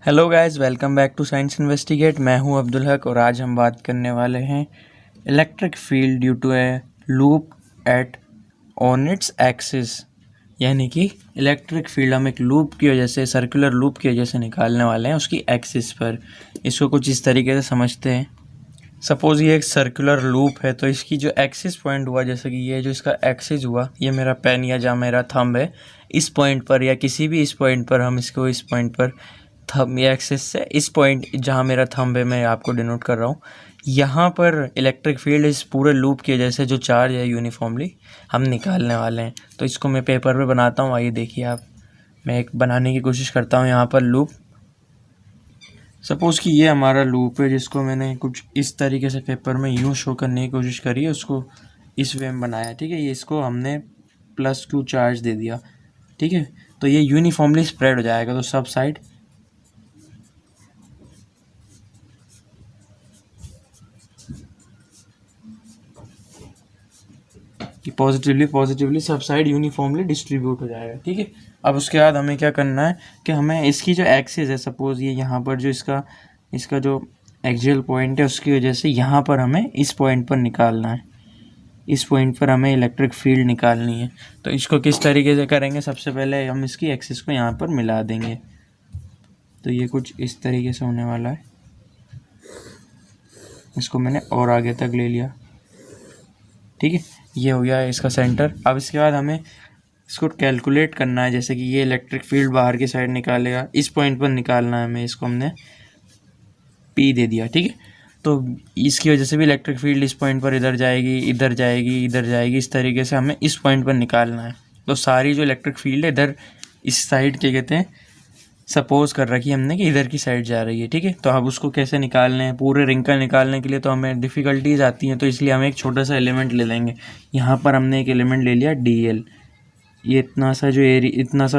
Hello guys, welcome back to science investigate. मैं हूं अब्दुल हक और आज हम बात करने वाले हैं electric field due to a loop at on its axis. यानी कि इलेक्ट्रिक फील्ड हम एक लूप की वजह से, सर्कुलर लूप की वजह से निकालने वाले हैं उसकी एक्सिस पर। इसको कुछ इस तरीके से समझते हैं। सपोज़ ये एक सर्कुलर लूप है, तो इसकी जो एक्सिस पॉइंट हुआ, जैसे कि ये जो इसका एक्सिस हुआ, ये मेरा पेन या जहाँ मेरा थंब है, इस पॉइंट पर या किसी भी इस पॉइंट पर हम इसको इस पॉइंट पर थंब या एक्सिस से इस पॉइंट जहाँ मेरा थंब है, मैं आपको डिनोट कर रहा हूँ, यहाँ पर इलेक्ट्रिक फील्ड इस पूरे लूप की वजह से जो चार्ज है यूनिफॉर्मली हम निकालने वाले हैं। तो इसको मैं पेपर पे बनाता हूँ। आइए देखिए आप, मैं एक बनाने की कोशिश करता हूँ यहाँ पर लूप। सपोज़ कि ये हमारा लूप है जिसको मैंने कुछ इस तरीके से पेपर में यूँ शो करने की कोशिश करी है, उसको इस वे में बनाया। ठीक है, ये इसको हमने +2 चार्ज दे दिया। ठीक है, तो ये यूनिफॉर्मली स्प्रेड हो जाएगा, तो सब साइड कि पॉजिटिवली सब साइड यूनिफॉर्मली डिस्ट्रीब्यूट हो जाएगा। ठीक है, अब उसके बाद हमें क्या करना है कि हमें इसकी जो एक्सिस है, सपोज़ ये यहाँ पर जो इसका जो एक्सियल पॉइंट है, उसकी वजह से यहाँ पर हमें इस पॉइंट पर निकालना है। इस पॉइंट पर हमें इलेक्ट्रिक फील्ड निकालनी है। तो इसको किस तरीके से करेंगे, सबसे पहले हम इसकी एक्सिस को यहाँ पर मिला देंगे। तो ये कुछ इस तरीके से होने वाला है। इसको मैंने और आगे तक ले लिया। ठीक है, ये हो गया इसका सेंटर। अब इसके बाद हमें इसको कैलकुलेट करना है, जैसे कि ये इलेक्ट्रिक फील्ड बाहर की साइड निकालेगा, इस पॉइंट पर निकालना है हमें। इसको हमने P दे दिया। ठीक है, तो इसकी वजह से भी इलेक्ट्रिक फील्ड इस पॉइंट पर इधर जाएगी, इधर जाएगी, इधर जाएगी। इस तरीके से हमें इस पॉइंट पर निकालना है। तो सारी जो इलेक्ट्रिक फील्ड है इधर इस साइड, क्या कहते हैं, सपोज कर रखी है हमने कि इधर की साइड जा रही है। ठीक है, तो अब उसको कैसे निकालने हैं, पूरे रिंग का निकालने के लिए तो हमें डिफ़िकल्टीज आती हैं, तो इसलिए हम एक छोटा सा एलिमेंट ले लेंगे। यहाँ पर हमने एक एलिमेंट ले लिया DL। ये इतना सा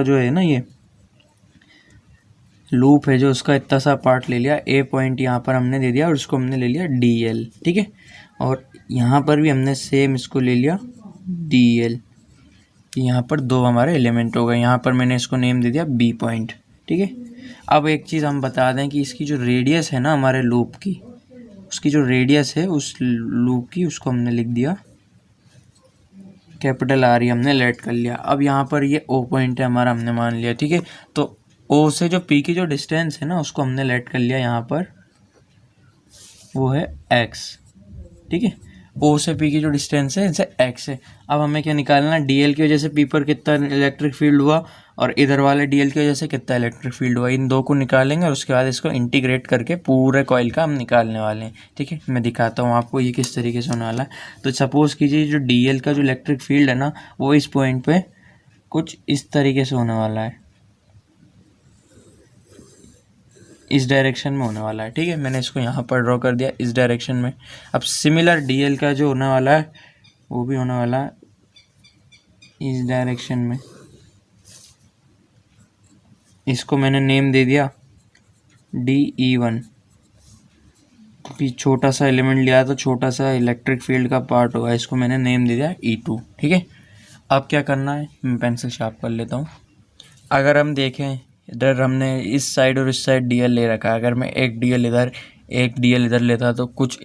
जो है ना, ये लूप है जो, उसका इतना सा पार्ट ले लिया। A पॉइंट यहाँ पर हमने दे दिया और उसको हमने ले लिया DL। ठीक है, और यहाँ पर भी हमने सेम इसको ले लिया DL। यहाँ पर दो हमारे एलिमेंट हो गए। यहाँ पर मैंने इसको नेम दे दिया B पॉइंट। ठीक है, अब एक चीज़ हम बता दें कि इसकी जो रेडियस है ना हमारे लूप की, उसकी जो रेडियस है उस लूप की, उसको हमने लिख दिया R, हमने लेट कर लिया। अब यहाँ पर ये O पॉइंट है हमारा, हमने मान लिया। ठीक है, तो O से जो P की जो डिस्टेंस है ना, उसको हमने लेट कर लिया यहाँ पर, वो है X। ठीक है, O से P की जो डिस्टेंस है इनसे X है। अब हमें क्या निकालना है, DL की वजह से P पर कितना इलेक्ट्रिक फील्ड हुआ और इधर वाले DL की वजह से कितना इलेक्ट्रिक फील्ड हुआ। इन दो को निकालेंगे और उसके बाद इसको इंटीग्रेट करके पूरे कॉइल का हम निकालने वाले हैं। ठीक है, मैं दिखाता हूँ आपको ये किस तरीके से होने वाला है। तो सपोज़ कीजिए जो DL का जो इलेक्ट्रिक फील्ड है ना, वो इस पॉइंट पर कुछ इस तरीके से होने वाला है, इस डायरेक्शन में होने वाला है। ठीक है, मैंने इसको यहाँ पर ड्रॉ कर दिया इस डायरेक्शन में। अब सिमिलर DL का जो होने वाला है वो भी होने वाला है इस डायरेक्शन में। इसको मैंने नेम दे दिया DE1, क्योंकि छोटा सा एलिमेंट लिया तो छोटा सा इलेक्ट्रिक फील्ड का पार्ट होगा। इसको मैंने नेम दे दिया E2। ठीक है, अब क्या करना है, मैं पेंसिल शार्प कर लेता हूँ। अगर हम देखें, इधर हमने इस साइड और इस साइड DL ले रखा है। अगर मैं एक DL इधर एक DL इधर लेता तो कुछ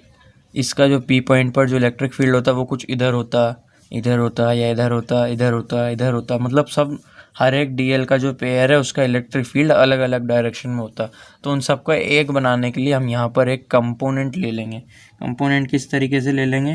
इसका जो P पॉइंट पर जो इलेक्ट्रिक फील्ड होता वो कुछ इधर होता, इधर होता, या इधर होता, इधर होता, इधर होता। मतलब सब हर एक DL का जो पेयर है उसका इलेक्ट्रिक फील्ड अलग अलग डायरेक्शन में होता। तो उन सबको एक बनाने के लिए हम यहाँ पर एक कंपोनेंट ले लेंगे। कंपोनेंट किस तरीके से ले लेंगे,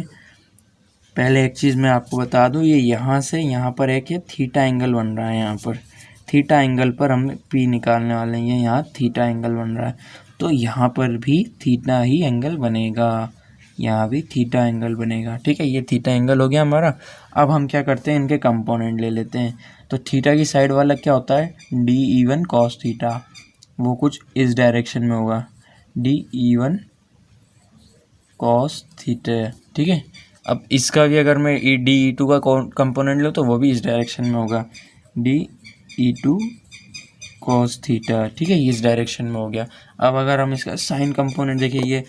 पहले एक चीज़ मैं आपको बता दूँ, ये यहाँ से यहाँ पर एक ये थीटा एंगल बन रहा है। यहाँ पर थीटा एंगल पर हम P निकालने वाले हैं। यहाँ थीटा एंगल बन रहा है, तो यहाँ पर भी थीटा ही एंगल बनेगा, यहाँ भी थीटा एंगल बनेगा। ठीक है, ये थीटा एंगल हो गया हमारा। अब हम क्या करते हैं, इनके कंपोनेंट ले लेते हैं। तो थीटा की साइड वाला क्या होता है, DE1 cos थीटा, वो कुछ इस डायरेक्शन में होगा, DE1 cos थीटा। ठीक है, अब इसका भी अगर मैं DE2 का कंपोनेंट लूँ तो वो भी इस डायरेक्शन में होगा, DE2 cos थीटा। ठीक है, ये इस डायरेक्शन में हो गया। अब अगर हम इसका साइन कंपोनेंट देखें, ये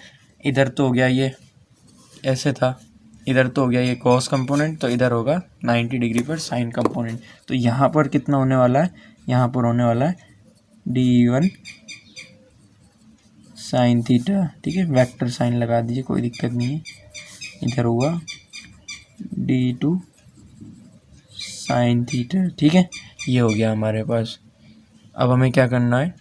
इधर तो हो गया, ये ऐसे था, इधर तो हो गया ये cos कंपोनेंट, तो इधर होगा 90 डिग्री पर साइन कंपोनेंट। तो यहाँ पर कितना होने वाला है, यहाँ पर होने वाला है DE1 साइन थीटा, ठीक है, वेक्टर साइन लगा दीजिए, कोई दिक्कत नहीं है। इधर हुआ D2 साइन थीटा, ठीक है, ये हो गया हमारे पास। अब हमें क्या करना है,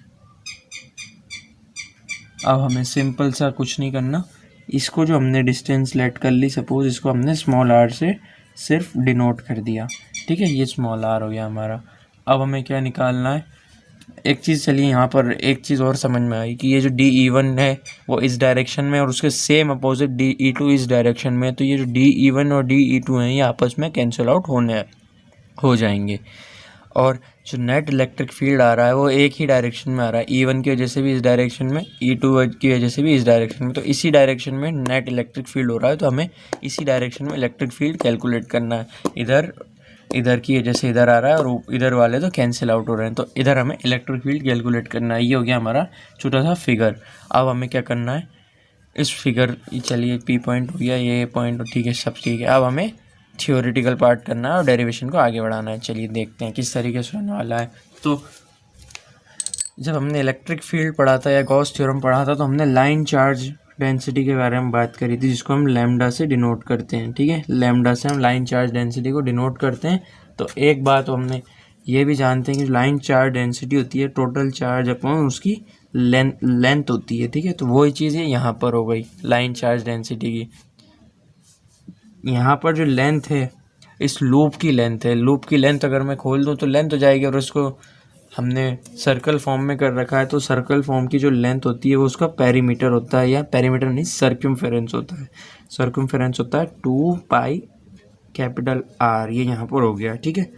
अब हमें सिंपल सा कुछ नहीं करना, इसको जो हमने डिस्टेंस लेट कर ली, सपोज इसको हमने स्मॉल आर से सिर्फ डिनोट कर दिया, ठीक है, ये स्मॉल आर हो गया हमारा। अब हमें क्या निकालना है, एक चीज़, चलिए यहाँ पर एक चीज़ और समझ में आई कि ये जो DE1 है वो इस डायरेक्शन में और उसके सेम अपोजिट DE2 इस डायरेक्शन में, तो ये जो DE1 और DE2 हैं ये आपस में कैंसिल आउट हो जाएंगे। और जो नेट इलेक्ट्रिक फील्ड आ रहा है वो एक ही डायरेक्शन में आ रहा है, E1 की वजह से भी इस डायरेक्शन में, E2 की वजह से भी इस डायरेक्शन में, तो इसी डायरेक्शन में नेट इलेक्ट्रिक फील्ड हो रहा है, तो हमें इसी डायरेक्शन में इलेक्ट्रिक फील्ड कैलकुलेट करना है। इधर की वजह से इधर आ रहा है और इधर वाले तो कैंसिल आउट हो रहे हैं, तो इधर हमें इलेक्ट्रिक फील्ड कैलकुलेट करना है। ये हो गया हमारा छोटा सा फिगर। अब हमें क्या करना है, इस फिगर, चलिए P पॉइंट हो गया, ये पॉइंट, ठीक है, सब ठीक है। अब हमें थियोरेटिकल पार्ट करना है और डेरिवेशन को आगे बढ़ाना है। चलिए देखते हैं किस तरीके से होने वाला है। तो जब हमने इलेक्ट्रिक फील्ड पढ़ा था या गॉस थ्योरम पढ़ा था तो हमने लाइन चार्ज डेंसिटी के बारे में बात करी थी, जिसको हम लैम्डा से डिनोट करते हैं, ठीक है, लैम्डा से हम लाइन चार्ज डेंसिटी को डिनोट करते हैं। तो एक बात हमने ये भी जानते हैं कि लाइन चार्ज डेंसिटी होती है टोटल चार्ज अपॉन उसकी लेंथ होती है, ठीक है, तो वही चीज़ है यहाँ पर हो गई लाइन चार्ज डेंसिटी की। यहाँ पर जो लेंथ है इस लूप की लेंथ है, लूप की लेंथ अगर मैं खोल दूँ तो लेंथ हो जाएगी, और उसको हमने सर्कल फॉर्म में कर रखा है, तो सर्कल फॉर्म की जो लेंथ होती है वो उसका पेरीमीटर होता है, या पेरीमीटर नहीं, सर्कमफेरेंस होता है। सर्कमफेरेंस होता है 2 पाई कैपिटल R, ये यहाँ पर हो गया, ठीक है।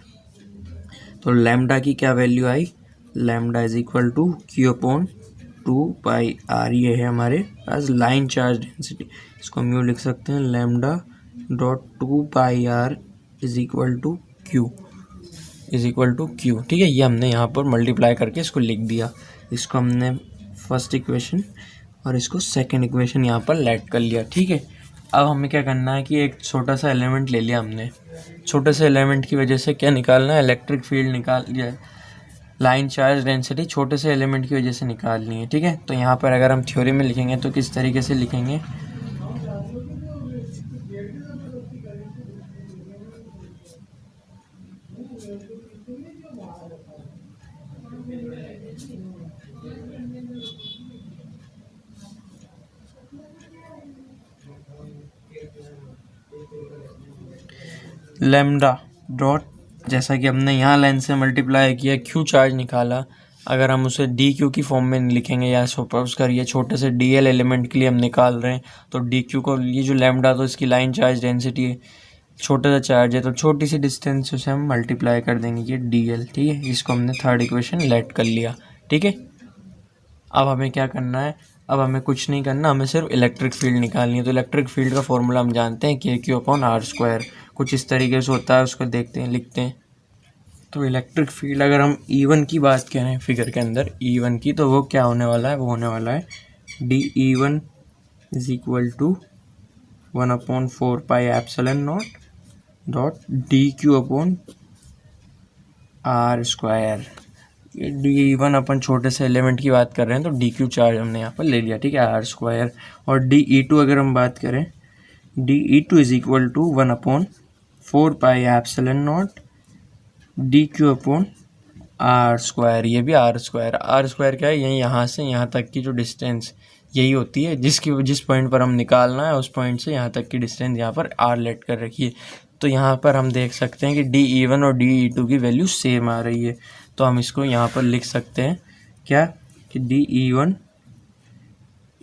तो लैम्डा की क्या वैल्यू आई, lambda is equal to Q upon 2 pi R, ये है हमारे पास लाइन चार्ज डेंसिटी। इसको हम यूँ लिख सकते हैं, lambda dot 2 pi R is equal to Q, ठीक है। ये हमने यहाँ पर मल्टीप्लाई करके इसको लिख दिया। इसको हमने फर्स्ट इक्वेशन और इसको सेकंड इक्वेशन यहाँ पर लेट कर लिया, ठीक है। अब हमें क्या करना है कि एक छोटा सा एलिमेंट ले लिया हमने, छोटे से एलिमेंट की वजह से क्या निकालना है, इलेक्ट्रिक फील्ड निकाल लिया, लाइन चार्ज डेंसिटी छोटे से एलिमेंट की वजह से निकालनी है, ठीक है। तो यहाँ पर अगर हम थ्योरी में लिखेंगे तो किस तरीके से लिखेंगे, लैम्डा डॉट, जैसा कि हमने यहाँ लाइन से मल्टीप्लाई किया, क्यू चार्ज निकाला, अगर हम उसे डी क्यू की फॉर्म में लिखेंगे या सपोज करिए छोटे से DL एलिमेंट के लिए हम निकाल रहे हैं, तो डी क्यू को, ये जो लैम्डा तो इसकी लाइन चार्ज डेंसिटी है, छोटा सा चार्ज है तो छोटी सी डिस्टेंस से हम मल्टीप्लाई कर देंगे ये DL, ठीक है। इसको हमने थर्ड इक्वेशन लेट कर लिया, ठीक है। अब हमें क्या करना है, अब हमें कुछ नहीं करना, हमें सिर्फ इलेक्ट्रिक फील्ड निकालनी है। तो इलेक्ट्रिक फील्ड का फॉर्मूला हम जानते हैं KQ अपॉन R², कुछ इस तरीके से होता है, उसको देखते हैं, लिखते हैं। तो इलेक्ट्रिक फील्ड अगर हम E1 की बात करें फिगर के अंदर, E1 की, तो वो क्या होने वाला है, वो होने वाला है DE1 is equal to 1/4 pi epsilon not dot DQ upon R²। DE1 अपन छोटे से एलिमेंट की बात कर रहे हैं तो DQ चार्ज हमने यहाँ पर ले लिया, ठीक है, R²। और DE2 अगर हम बात करें, DE2 is equal to 1/4 pi epsilon not DQ upon R², ये भी R² क्या है, यही यहाँ से यहाँ तक की जो डिस्टेंस यही होती है, जिस पॉइंट पर हम निकालना है उस पॉइंट से यहाँ तक की डिस्टेंस यहाँ पर R लेट कर रखी है। तो यहाँ पर हम देख सकते हैं कि DE1 और DE2 की वैल्यू सेम आ रही है, तो हम इसको यहाँ पर लिख सकते हैं क्या, कि DE1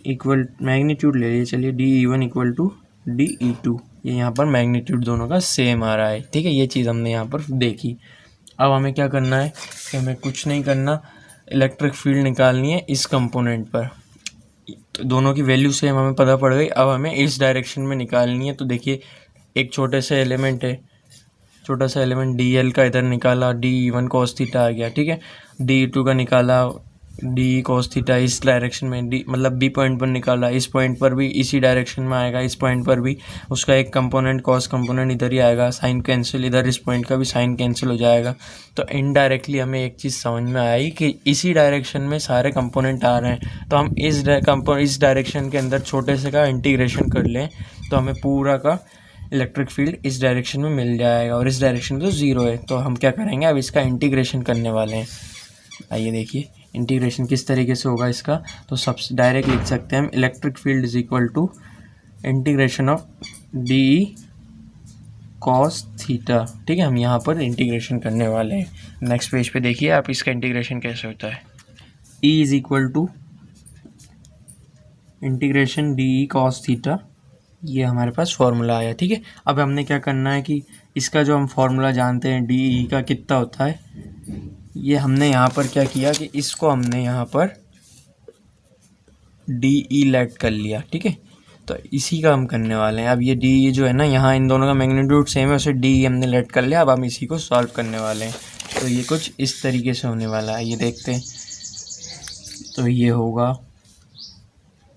इक्वल, मैग्नीट्यूड ले लिए, चलिए DE1 इक्वल टू DE2, ये यहाँ पर मैग्नीट्यूड दोनों का सेम आ रहा है, ठीक है। ये चीज़ हमने यहाँ पर देखी। अब हमें क्या करना है कि हमें कुछ नहीं करना, इलेक्ट्रिक फील्ड निकालनी है इस कंपोनेंट पर, तो दोनों की वैल्यू सेम हमें पता पड़ गई। अब हमें इस डायरेक्शन में निकालनी है, तो देखिए एक छोटे से एलिमेंट है, छोटा सा एलिमेंट DL का इधर निकाला, DE1 cos थीटा आ गया, ठीक है, DE2 का निकाला डी कॉस थीटा इस डायरेक्शन में, डी मतलब बी पॉइंट पर निकाला, इस पॉइंट पर भी इसी डायरेक्शन में आएगा, इस पॉइंट पर भी उसका एक कंपोनेंट कॉस कंपोनेंट इधर ही आएगा, साइन कैंसिल, इधर इस पॉइंट का भी साइन कैंसिल हो जाएगा। तो इनडायरेक्टली हमें एक चीज़ समझ में आई कि इसी डायरेक्शन में सारे कंपोनेंट आ रहे हैं, तो हम इस डायरेक्शन के अंदर छोटे से का इंटीग्रेशन कर लें तो हमें पूरा का इलेक्ट्रिक फील्ड इस डायरेक्शन में मिल जाएगा, और इस डायरेक्शन में तो ज़ीरो है। तो हम क्या करेंगे, अब इसका इंटीग्रेशन करने वाले हैं। आइए देखिए इंटीग्रेशन किस तरीके से होगा इसका। तो सबसे डायरेक्ट लिख सकते हैं हम, electric field is equal to integration of D cos theta. ठीक है, हम यहाँ पर इंटीग्रेशन करने वाले हैं। नेक्स्ट पेज पे देखिए आप इसका इंटीग्रेशन कैसे होता है। E is equal to integration D cos theta, ये हमारे पास फॉर्मूला आया। ठीक है, अब हमने क्या करना है कि इसका जो हम फॉर्मूला जानते हैं डी ई का कितना होता है, ये हमने यहाँ पर क्या किया कि इसको हमने यहाँ पर डी ई लेट कर लिया। ठीक है, तो इसी का हम करने वाले हैं। अब ये डी ई जो है ना, यहाँ इन दोनों का मैग्नीट्यूड सेम है, उसे डी ई हमने लेट कर लिया। अब हम इसी को सॉल्व करने वाले हैं। तो ये कुछ इस तरीके से होने वाला है, ये देखते हैं। तो ये होगा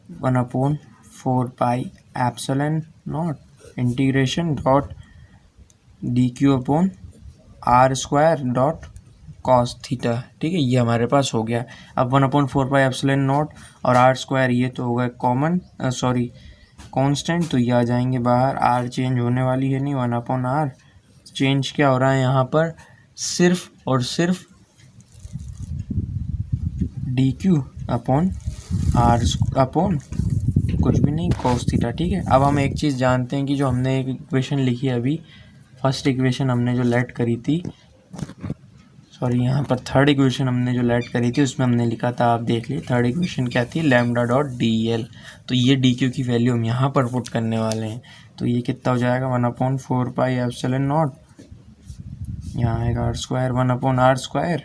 1/4 pi epsilon not integration dot D Q upon R square dot cos theta. ठीक है, ये हमारे पास हो गया। अब 1/4 पाई एप्सिलॉन नॉट और आर स्क्वायर, ये तो होगा कॉमन कांस्टेंट, तो ये आ जाएंगे बाहर। आर चेंज होने वाली है नहीं, 1/r चेंज क्या हो रहा है यहाँ पर, सिर्फ और सिर्फ D Q upon R upon कुछ भी नहीं, कॉस थीटा। ठीक है, अब हम एक चीज़ जानते हैं कि जो हमने एक इक्वेशन लिखी है अभी, फर्स्ट इक्वेशन हमने जो लेट करी थी, यहाँ पर थर्ड इक्वेशन हमने जो लेट करी थी उसमें हमने लिखा था, आप देख लिए थर्ड इक्वेशन क्या थी, लैम्डा डॉट डी एल। तो ये डी क्यू की वैल्यू हम यहाँ पर पुट करने वाले हैं। तो ये कितना हो जाएगा, 1/4 पाई एप्सिलॉन नॉट, यहाँ आएगा आर स्क्वायर 1/r स्क्वायर,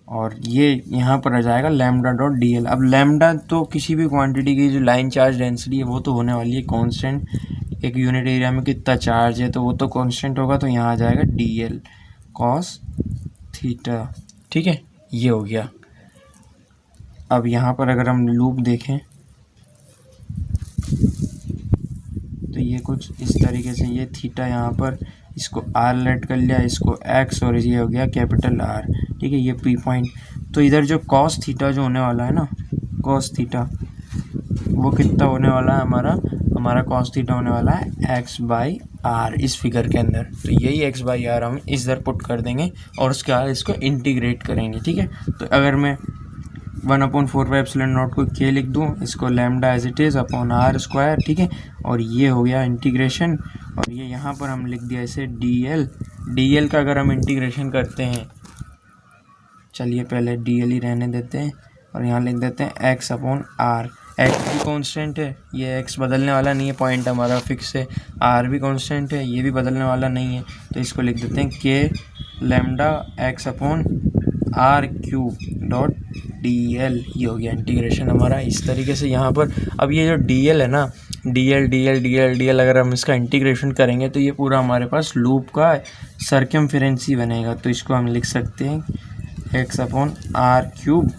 और ये यहाँ पर आ जाएगा लैम्डा डॉट डी एल। अब लैम्डा तो किसी भी क्वांटिटी की जो लाइन चार्ज डेंसिटी है वो तो होने वाली है कांस्टेंट, एक यूनिट एरिया में कितना चार्ज है तो वो तो कांस्टेंट होगा, तो यहाँ आ जाएगा डी एल कॉस थीटा। ठीक है, ये हो गया। अब यहाँ पर अगर हम लूप देखें तो ये कुछ इस तरीके से, ये थीटा यहाँ पर इसको आर लेट कर लिया, इसको एक्स, और ये हो गया कैपिटल आर। ठीक है, ये पी पॉइंट। तो इधर जो कॉस थीटा जो होने वाला है ना, कॉस थीटा वो कितना होने वाला है, हमारा कॉस थीटा होने वाला है एक्स बाई आर इस फिगर के अंदर। तो यही एक्स बाई आर हम इधर पुट कर देंगे और उसके बाद इसको इंटीग्रेट करेंगे। ठीक है, तो अगर मैं 1/4 पाई एप्सिलॉन नॉट को के लिख दूँ, इसको lambda as it is upon R square. ठीक है, और ये हो गया इंटीग्रेशन, और ये यहाँ पर हम लिख दिया इसे डी एल का अगर हम इंटीग्रेशन करते हैं, चलिए पहले डी एल ही रहने देते हैं, और यहाँ लिख देते हैं एक्स अपॉन आर। एक्स भी कांस्टेंट है, ये एक्स बदलने वाला नहीं है, पॉइंट हमारा फिक्स है। आर भी कांस्टेंट है, ये भी बदलने वाला नहीं है, तो इसको लिख देते हैं के lambda X upon R cube dot D L. ये हो गया इंटीग्रेशन हमारा इस तरीके से यहाँ पर। अब ये जो डी एल है ना, डी एल अगर हम इसका इंटीग्रेशन करेंगे तो ये पूरा हमारे पास लूप का सर्कमफेरेंस बनेगा। तो इसको हम लिख सकते हैं X upon R cube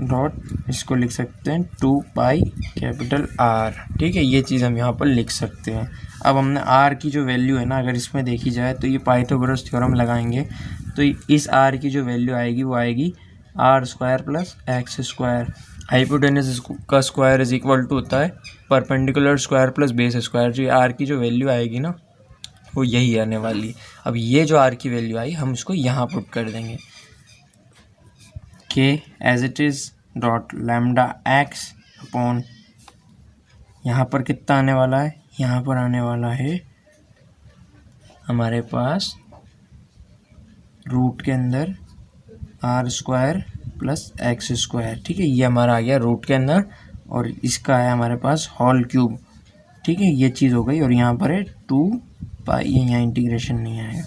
dot, इसको लिख सकते हैं 2 पाई कैपिटल आर। ठीक है, ये चीज़ हम यहाँ पर लिख सकते हैं। अब हमने आर की जो वैल्यू है ना, अगर इसमें देखी जाए तो ये पाइथागोरस थ्योरम लगाएंगे तो इस आर की जो वैल्यू आएगी वो आएगी R square plus X square. Hypotenuse का स्क्वायर इज इक्वल टू होता है perpendicular square plus base square. जो आर की जो वैल्यू आएगी ना वो यही आने वाली है। अब ये जो आर की वैल्यू आई हम इसको यहाँ पुट कर देंगे, के as it is dot lambda X upon, यहाँ पर कितना आने वाला है, यहाँ पर आने वाला है हमारे पास रूट के अंदर R square plus X square. ठीक है, ये हमारा आ गया रूट के अंदर, और इसका है हमारे पास होल क्यूब। ठीक है, ये चीज़ हो गई, और यहाँ पर है 2 पाई, यहाँ इंटीग्रेशन नहीं आएगा,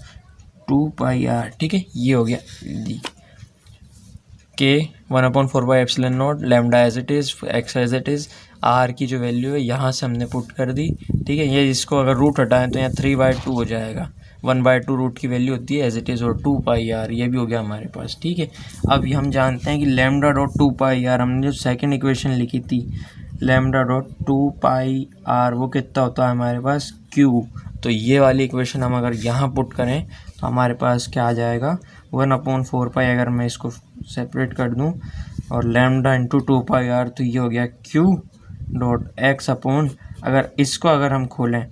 2 पाई आर। ठीक है, ये हो गया के 1/4 pi epsilon not lambda as it is, X as it is, R की जो वैल्यू है यहाँ से हमने पुट कर दी। ठीक है, ये इसको अगर रूट हटाएं तो यहाँ 3/2 हो जाएगा, 1/2 रूट की वैल्यू होती है एज इट इज़, और 2πr ये भी हो गया हमारे पास, ठीक है। अब हम जानते हैं कि लैम्डा डॉट 2πr, हमने जो सेकंड इक्वेशन लिखी थी लैम्डा डॉट 2πr वो कितना होता है हमारे पास q। तो ये वाली इक्वेशन हम अगर यहाँ पुट करें तो हमारे पास क्या आ जाएगा 1/4π, अगर मैं इसको सेपरेट कर दूँ और लैम्डा इंटू 2πr, तो ये हो गया q डॉट x अपॉन, अगर इसको अगर हम खोलें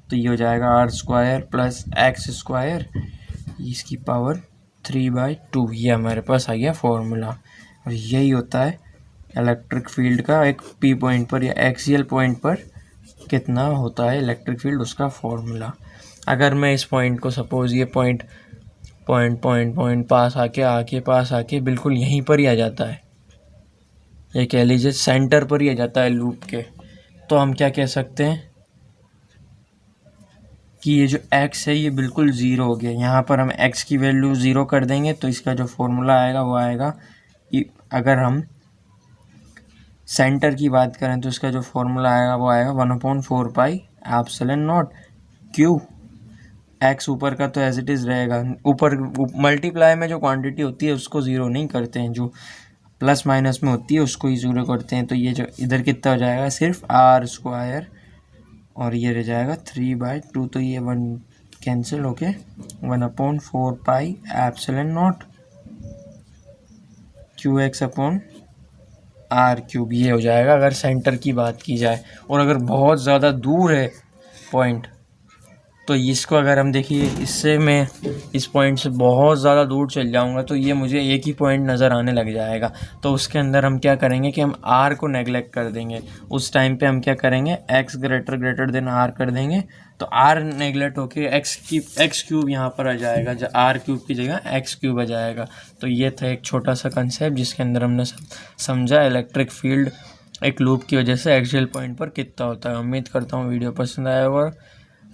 तो ये हो जाएगा r² प्लस x², इसकी पावर 3/2। ये हमारे पास आ गया फॉर्मूला। और यही होता है इलेक्ट्रिक फील्ड का एक पी पॉइंट पर या एक्सियल पॉइंट पर कितना होता है इलेक्ट्रिक फील्ड, उसका फॉर्मूला। अगर मैं इस पॉइंट को सपोज ये पॉइंट पास आके बिल्कुल यहीं पर ही आ जाता है, ये कह लीजिए सेंटर पर ही आ जाता है लूप के, तो हम क्या कह सकते हैं कि ये जो x है ये बिल्कुल ज़ीरो हो गया। यहाँ पर हम x की वैल्यू ज़ीरो कर देंगे तो इसका जो फॉर्मूला आएगा वो आएगा, अगर हम सेंटर की बात करें तो इसका जो फॉर्मूला आएगा वो आएगा 1/4π एप्सिलॉन नॉट q। x ऊपर का तो एज इट इज़ रहेगा, ऊपर मल्टीप्लाई में जो क्वांटिटी होती है उसको ज़ीरो नहीं करते हैं, जो प्लस माइनस में होती है उसको ही ज़ीरो करते हैं। तो ये जो इधर कितना हो जाएगा सिर्फ r² और ये रह जाएगा 3/2, तो ये 1 कैंसिल होके 1/4π epsilon not qx upon r³ ये हो जाएगा अगर सेंटर की बात की जाए। और अगर बहुत ज़्यादा दूर है पॉइंट तो इसको अगर हम देखिए, इससे मैं इस पॉइंट से बहुत ज़्यादा दूर चल जाऊंगा तो ये मुझे एक ही पॉइंट नज़र आने लग जाएगा। तो उसके अंदर हम क्या करेंगे कि हम r को नेगलेक्ट कर देंगे। उस टाइम पे हम क्या करेंगे x ग्रेटर देन r कर देंगे, तो r नेगलेक्ट होके x³ यहाँ पर आ जाएगा, r³ की जगह x³ आ जाएगा। तो ये था एक छोटा सा कंसेप्ट जिसके अंदर हमने समझा इलेक्ट्रिक फील्ड एक लूप की वजह से एक्सियल पॉइंट पर कितना होता है। उम्मीद करता हूँ वीडियो पसंद आया होगा।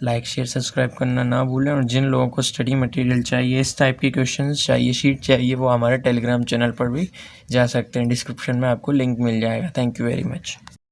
लाइक शेयर सब्सक्राइब करना ना भूलें, और जिन लोगों को स्टडी मटेरियल चाहिए, इस टाइप के क्वेश्चंस चाहिए, शीट चाहिए, वो हमारे टेलीग्राम चैनल पर भी जा सकते हैं। डिस्क्रिप्शन में आपको लिंक मिल जाएगा। Thank you very much.